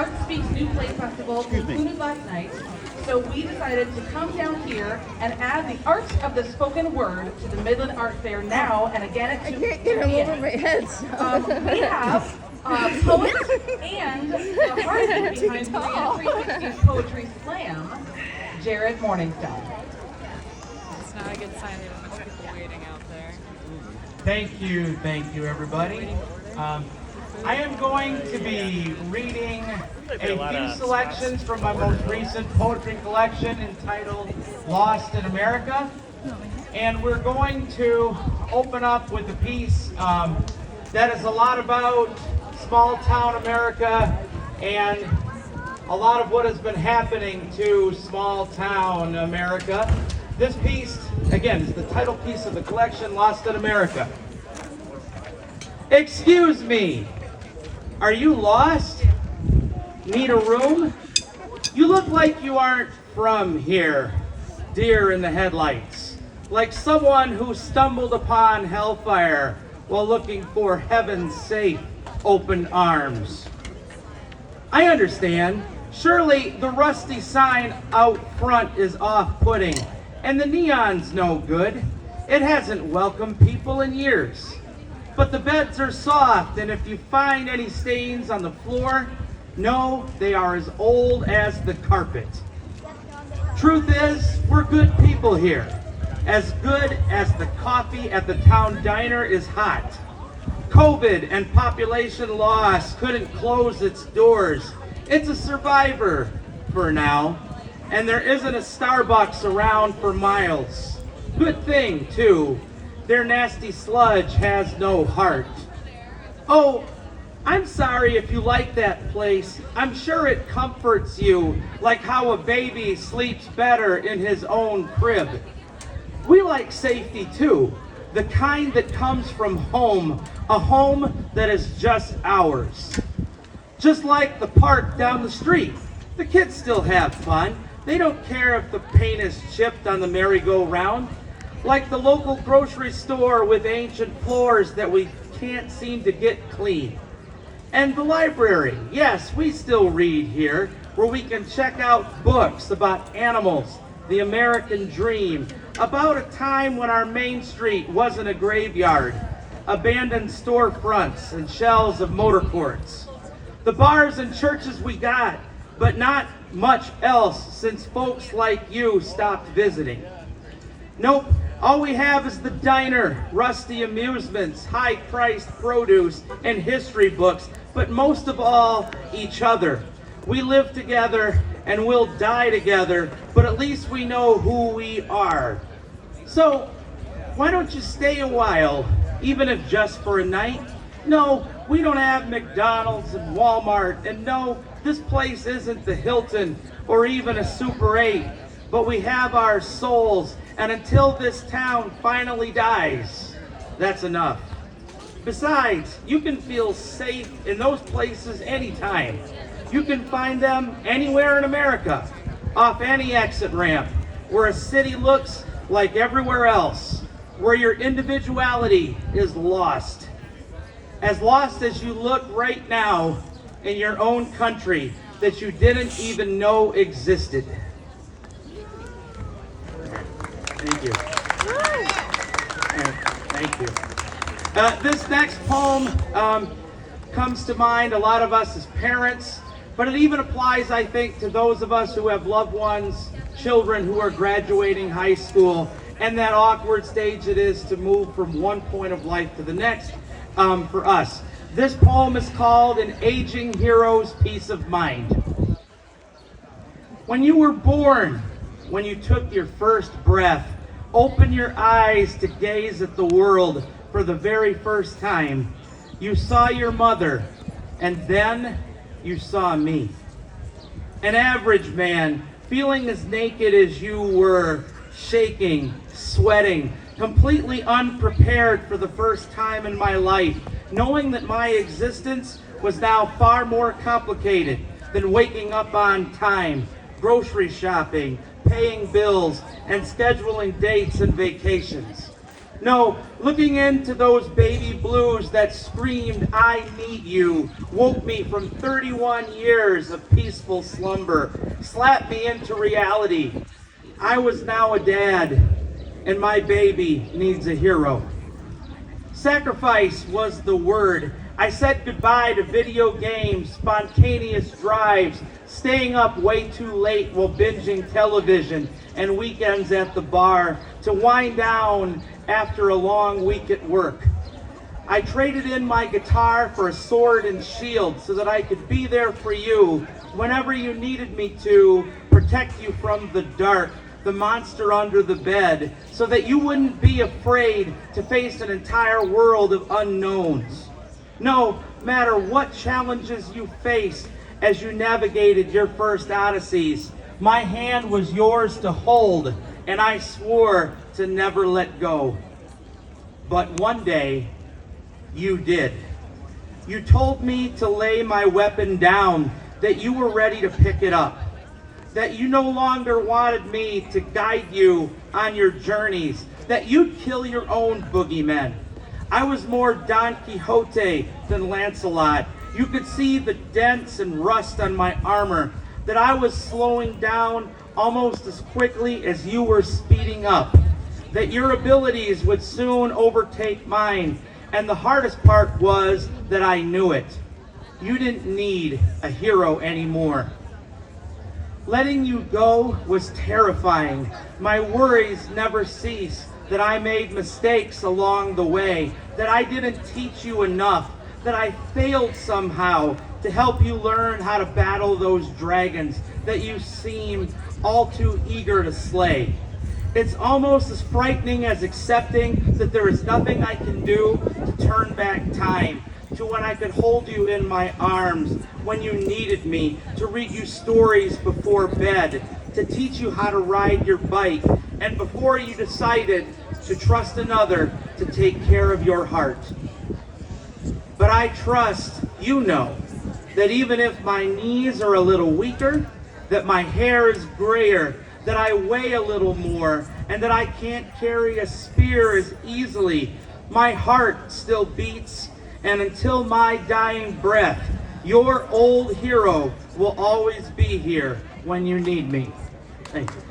Art Speaks New Play Festival concluded last night, so we decided to come down here and add the art of the spoken word to the Midland Art Fair now and again at 2 I can't get him over my head. So. We have poet and the heartbeat behind Korean 360's Poetry Slam, Jared Morningstar. It's not a good sign there are much people waiting out there. Thank you, everybody. I am going to be reading a few selections from my most recent poetry collection entitled Lost in America. And we're going to open up with a piece that is a lot about small town America and a lot of what has been happening to small town America. This piece, again, is the title piece of the collection, Lost in America. Excuse me, are you lost? Need a room? You look like you aren't from here, deer in the headlights, like someone who stumbled upon hellfire while looking for heaven's safe open arms. I understand. Surely the rusty sign out front is off-putting, and the neon's no good. It hasn't welcomed people in years. But the beds are soft, and if you find any stains on the floor, no, they are as old as the carpet. Truth is, we're good people here. As good as the coffee at the town diner is hot. COVID and population loss couldn't close its doors. It's a survivor for now, and there isn't a Starbucks around for miles. Good thing, too. Their nasty sludge has no heart. Oh, I'm sorry if you like that place. I'm sure it comforts you, like how a baby sleeps better in his own crib. We like safety too, the kind that comes from home, a home that is just ours. Just like the park down the street, the kids still have fun. They don't care if the paint is chipped on the merry-go-round. Like the local grocery store with ancient floors that we can't seem to get clean. And the library, yes, we still read here, where we can check out books about animals, the American dream, about a time when our main street wasn't a graveyard, abandoned storefronts and shells of motor courts. The bars and churches we got, but not much else since folks like you stopped visiting. Nope, all we have is the diner, rusty amusements, high-priced produce, and history books, but most of all, each other. We live together and we'll die together, but at least we know who we are. So, why don't you stay a while, even if just for a night? No, we don't have McDonald's and Walmart, and no, this place isn't the Hilton or even a Super 8, but we have our souls, and until this town finally dies, that's enough. Besides, you can feel safe in those places anytime. You can find them anywhere in America, off any exit ramp, where a city looks like everywhere else, where your individuality is lost. As lost as you look right now in your own country that you didn't even know existed. Thank you. Thank you. This next poem comes to mind, a lot of us as parents, but it even applies, I think, to those of us who have loved ones, children who are graduating high school, and that awkward stage it is to move from one point of life to the next for us. This poem is called An Aging Hero's Peace of Mind. When you were born, when you took your first breath, open your eyes to gaze at the world for the very first time. You saw your mother, and then you saw me. An average man, feeling as naked as you were, shaking, sweating, completely unprepared for the first time in my life, knowing that my existence was now far more complicated than waking up on time, grocery shopping, paying bills, and scheduling dates and vacations. No, looking into those baby blues that screamed, "I need you," woke me from 31 years of peaceful slumber, slapped me into reality. I was now a dad, and my baby needs a hero. Sacrifice was the word. I said goodbye to video games, spontaneous drives, staying up way too late while binging television, and weekends at the bar to wind down after a long week at work. I traded in my guitar for a sword and shield so that I could be there for you whenever you needed me to, protect you from the dark, the monster under the bed, so that you wouldn't be afraid to face an entire world of unknowns. No matter what challenges you faced as you navigated your first odysseys, my hand was yours to hold, and I swore to never let go. But one day, you did. You told me to lay my weapon down, that you were ready to pick it up, that you no longer wanted me to guide you on your journeys, that you'd kill your own boogeymen. I was more Don Quixote than Lancelot. You could see the dents and rust on my armor, that I was slowing down almost as quickly as you were speeding up, that your abilities would soon overtake mine, and the hardest part was that I knew it. You didn't need a hero anymore. Letting you go was terrifying. My worries never ceased, that I made mistakes along the way, that I didn't teach you enough, that I failed somehow to help you learn how to battle those dragons that you seemed all too eager to slay. It's almost as frightening as accepting that there is nothing I can do to turn back time, to when I could hold you in my arms, when you needed me, to read you stories before bed, to teach you how to ride your bike, and before you decided to trust another to take care of your heart. But I trust you know that even if my knees are a little weaker, that my hair is grayer, that I weigh a little more, and that I can't carry a spear as easily, my heart still beats, and until my dying breath, your old hero will always be here when you need me. Thank you.